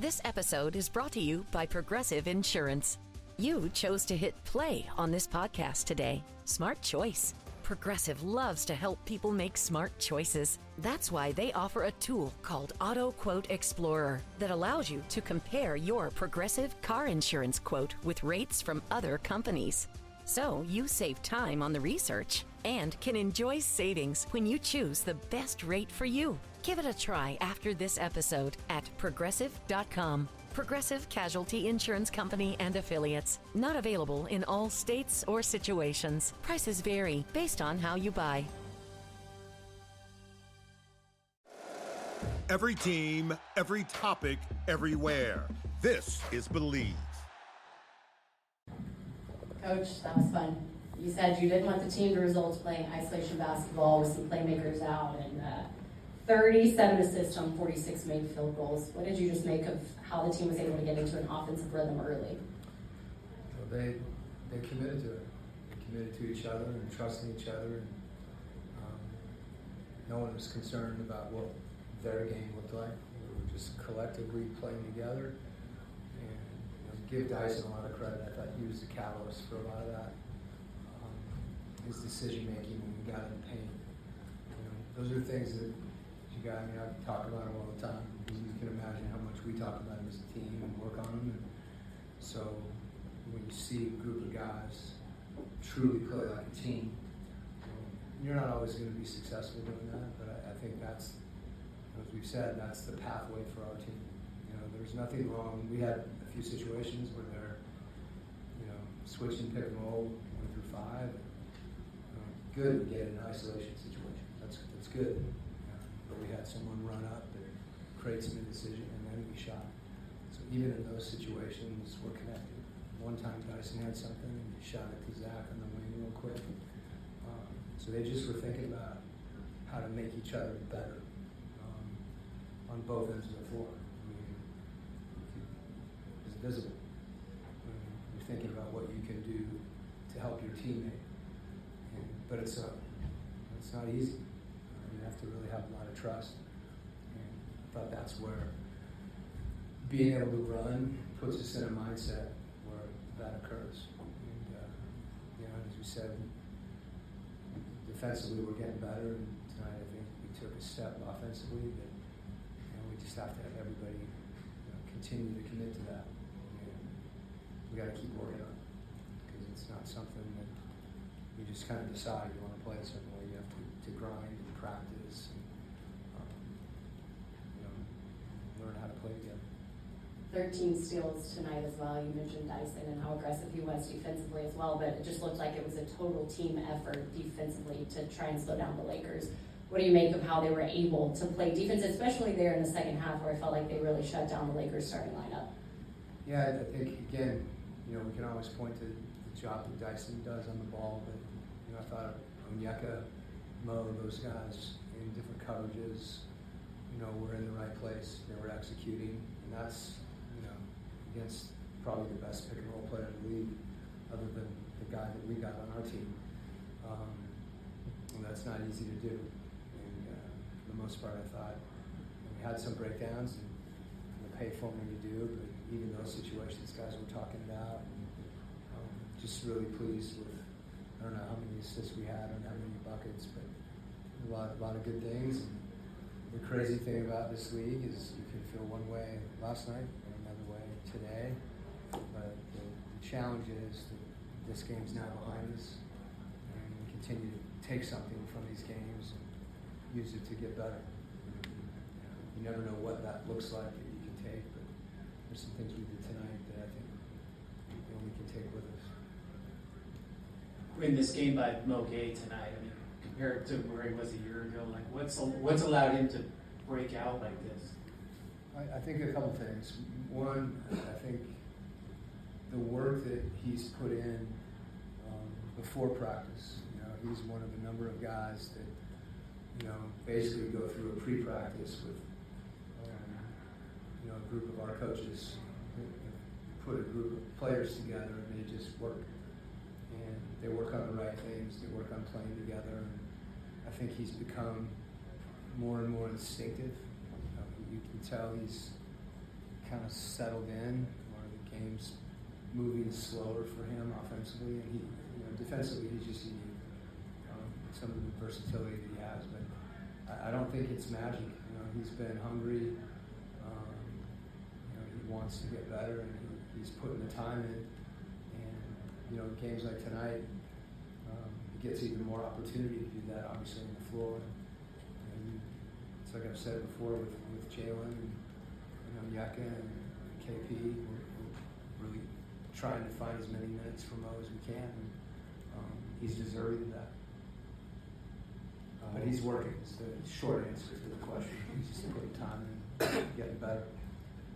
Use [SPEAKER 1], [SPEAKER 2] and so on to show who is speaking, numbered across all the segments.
[SPEAKER 1] This episode is brought to you by Progressive Insurance. You chose to hit play on this podcast today. Smart choice. Progressive loves to help people make smart choices. That's why they offer a tool called Auto Quote Explorer that allows you to compare your Progressive car insurance quote with rates from other companies. So you save time on the research and can enjoy savings when you choose the best rate for you. Give it a try after this episode at Progressive.com. Progressive Casualty Insurance Company and Affiliates. Not available in all states or situations. Prices vary based on how you buy.
[SPEAKER 2] Every team, every topic, everywhere. This is Believe.
[SPEAKER 3] Coach, that was fun. You said you didn't want the team to result playing isolation basketball with some playmakers out, and 37 assists on 46 made field goals. What did you just make of how the team was able to get into an offensive rhythm early?
[SPEAKER 4] Well, they committed to it. They committed to each other and trusting each other. And no one was concerned about what their game looked like. We were just collectively playing together. And give Dyson a lot of credit. I thought he was the catalyst for a lot of that. His decision making when we got in the paint. Those are things that you got. I mean, I talk about him all the time. You can imagine how much we talk about him as a team and work on him. And so when you see a group of guys truly play like a team, you're not always going to be successful doing that. But I think that's, as we've said, that's the pathway for our team. There's nothing wrong. We had a few situations where they're, switching pick and roll 1 through 5. Good to get an isolation situation. That's good. But we had someone run up and create some indecision, and then we shot. So even in those situations, we're connected. One time Dyson had something, and he shot it to Zach on the wing real quick. So they just were thinking about how to make each other better on both ends of the floor. It's visible. You're thinking about what you can do to help your teammate. But it's not easy. You have to really have a lot of trust. And I thought that's where being able to run puts us in a mindset where that occurs. And as we said, defensively we're getting better. And tonight I think we took a step offensively that we just have to have everybody continue to commit to that. We got to keep working on it because it's not something that you just kind of decide you want to play a certain way. You have to grind and practice and learn how to play together.
[SPEAKER 3] 13 steals tonight as well. You mentioned Dyson and how aggressive he was defensively as well, but it just looked like it was a total team effort defensively to try and slow down the Lakers. What do you make of how they were able to play defense, especially there in the second half where I felt like they really shut down the Lakers starting lineup?
[SPEAKER 4] Yeah, I think, again, we can always point to the job that Dyson does on the ball, but I thought Onyeka, Mo, those guys in different coverages, were in the right place. They were executing, and that's, against probably the best pick and roll player in the league, other than the guy that we got on our team. And that's not easy to do. And for the most part, I thought we had some breakdowns, and the pay for when you do, but even those situations guys were talking about. Just really pleased with, I don't know how many assists we had, I don't know how many buckets, but a lot of good things. And the crazy thing about this league is you can feel one way last night and another way today. But the challenge is that this game's now behind us, and we continue to take something from these games and use it to get better. You never know what that looks like that you can take, but there's some things we did tonight that I think we can take with us.
[SPEAKER 5] In this game by Mo Gay tonight, compared to where he was a year ago, what's allowed him to break out like this?
[SPEAKER 4] I think a couple things. One, I think the work that he's put in before practice. He's one of a number of guys that basically go through a pre-practice with a group of our coaches, put a group of players together, and they just work. And they work on the right things. They work on playing together. And I think he's become more and more instinctive. You can tell he's kind of settled in, or the game's moving slower for him offensively, and defensively he's just unique. Some of the versatility that he has, but I don't think it's magic. He's been hungry. He wants to get better, and he's putting the time in. And games like tonight, he gets even more opportunity to do that. Obviously on the floor, and it's like I've said before with Jalen and Yeka and KP, we're really trying to find as many minutes for Mo as we can. And, he's deserving of that. But he's working. It's the short answer to the question. He's just putting time in, getting better.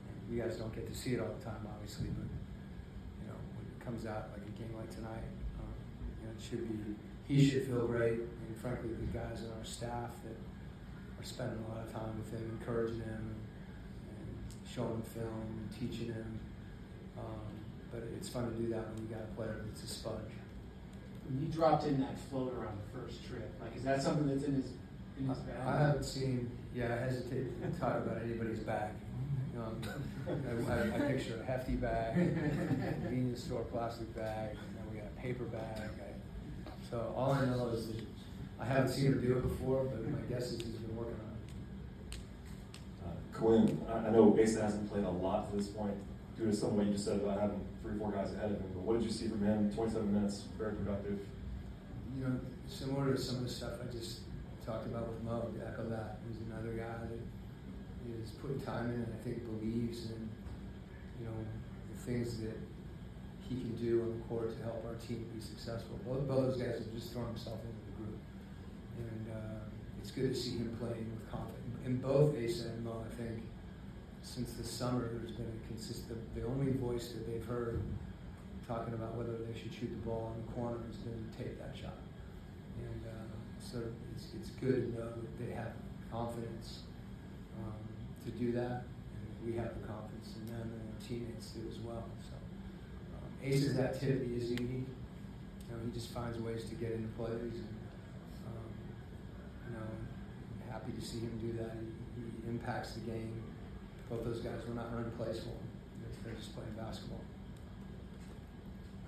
[SPEAKER 4] And you guys don't get to see it all the time, obviously, but when it comes out like a game like tonight, it should be. He should feel great, and frankly, the guys on our staff that are spending a lot of time with him, encouraging him, and showing him film, and teaching him. But it's fun to do that when you got a player that's a sponge.
[SPEAKER 5] When you dropped in that floater on the first trip, is that something that's in his bag?
[SPEAKER 4] I haven't seen. I hesitate to talk about anybody's bag. I picture a hefty bag, a convenience store plastic bag, and then we got a paper bag. So all I know is that I haven't seen him do it before, but my guess is he's been working on it.
[SPEAKER 6] Quin, I know Basin hasn't played a lot to this point due to some of what you just said about having 3-4 guys ahead of him, but what did you see from him? 27 minutes, very productive.
[SPEAKER 4] Similar to some of the stuff I just talked about with Mo, to echo that. He's another guy that is putting time in and I think believes in, the things that he can do on the court to help our team be successful. Both those guys have just thrown himself into the group. And it's good to see him playing with confidence. In both Asa and Mo, I think, since the summer, there's been a consistent, the only voice that they've heard talking about whether they should shoot the ball in the corner has been take that shot. And so it's good to know that they have confidence to do that, and we have the confidence in them, and our teammates do as well. So Ace's activity is unique. He just finds ways to get into plays, and I'm happy to see him do that. He impacts the game. Both those guys will not run plays for him. They're just playing basketball.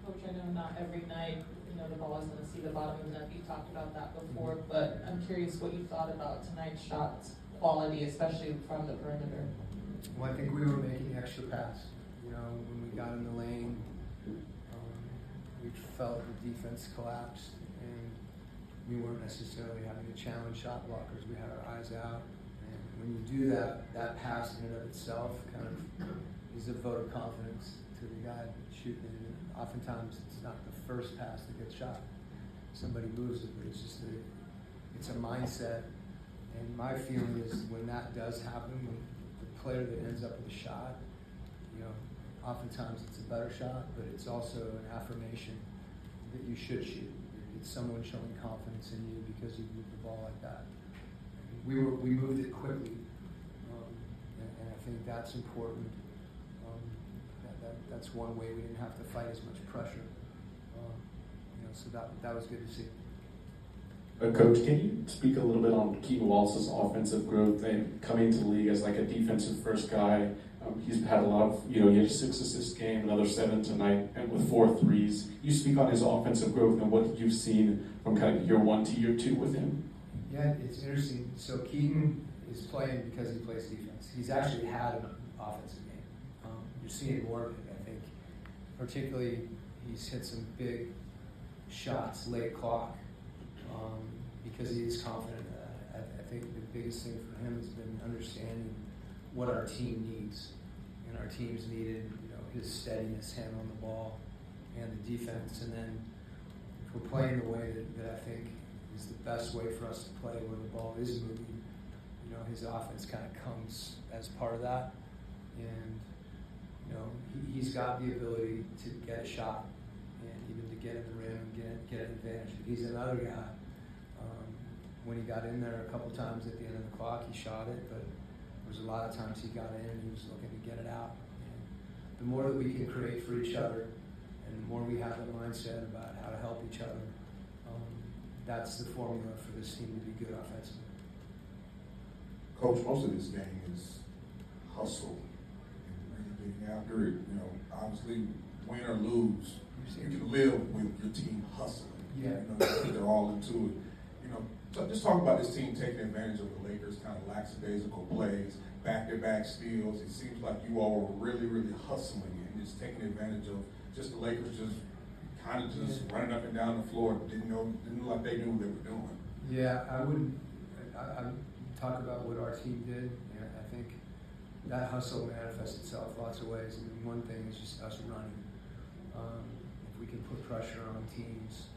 [SPEAKER 7] Coach, I know not every night, the ball is going to see the bottom of the net. You talked about that before, but I'm curious what you thought about tonight's shots quality, especially from the perimeter.
[SPEAKER 4] Well, I think we were making the extra pass. When we got in the lane, we felt the defense collapsed, and we weren't necessarily having to challenge shot blockers. We had our eyes out. When you do that, that pass in and of itself kind of is a vote of confidence to the guy shooting it. And oftentimes, it's not the first pass that gets shot. Somebody moves it, but it's a mindset. And my feeling is when that does happen, when the player that ends up with a shot, oftentimes it's a better shot, but it's also an affirmation that you should shoot. It's someone showing confidence in you because you moved the ball like that. We moved it quickly, and I think that's important. That's one way we didn't have to fight as much pressure. So that was good to see.
[SPEAKER 6] Coach, can you speak a little bit on Keaton Wallace's offensive growth and coming to the league as like a defensive first guy? He's had a lot of, he had a 6 assist game, another 7 tonight, and with 4 threes. You speak on his offensive growth and what you've seen from kind of year 1 to year 2 with him.
[SPEAKER 4] Yeah, it's interesting. So Keaton is playing because he plays defense. He's actually had an offensive game. You're seeing more of it, I think. Particularly, he's hit some big shots late clock because he is confident in that. I think the biggest thing for him has been understanding what our team needs. And our team's needed, his steadiness handling the ball and the defense. And then if we're playing the way that I think is the best way for us to play, where the ball is moving, his offense kind of comes as part of that. And, he's got the ability to get a shot and even to get in the rim and get an advantage. He's another guy. When he got in there a couple times at the end of the clock, he shot it, but there was a lot of times he got in and he was looking to get it out. And the more that we can create for each other, and the more we have the mindset about how to help each other, that's the formula for this team to be good offensively.
[SPEAKER 8] Coach, most of this game is hustle and after it. You know, obviously, win or lose, you can live with your team hustling.
[SPEAKER 4] Yeah.
[SPEAKER 8] You know, you put their all into it. You know, so just talk about this team taking advantage of the Lakers' kind of lackadaisical plays, back-to-back steals. It seems like you all were really, really hustling and just taking advantage of just the Lakers just kind of just running up and down the floor. Didn't look like they knew what they were doing.
[SPEAKER 4] Yeah, I wouldn't. I talk about what our team did. And I think that hustle manifests itself lots of ways. I mean, one thing is just us running. If we can put pressure on teams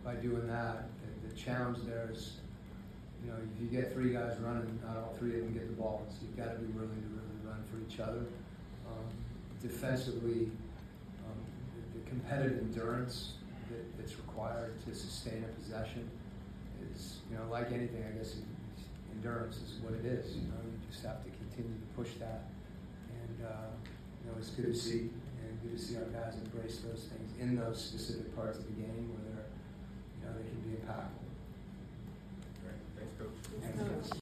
[SPEAKER 4] by doing that, the challenge there is, you know, if you get three guys running, not all three of them get the ball. So you've got to be willing to really run for each other. Defensively, the competitive endurance that's required to sustain a possession is, you know, like anything, I guess, endurance is what it is. You know, you just have to continue to push that. And, you know, it's good to see, and good to see our guys embrace those things in those specific parts of the game where they're, you know, they can be impactful.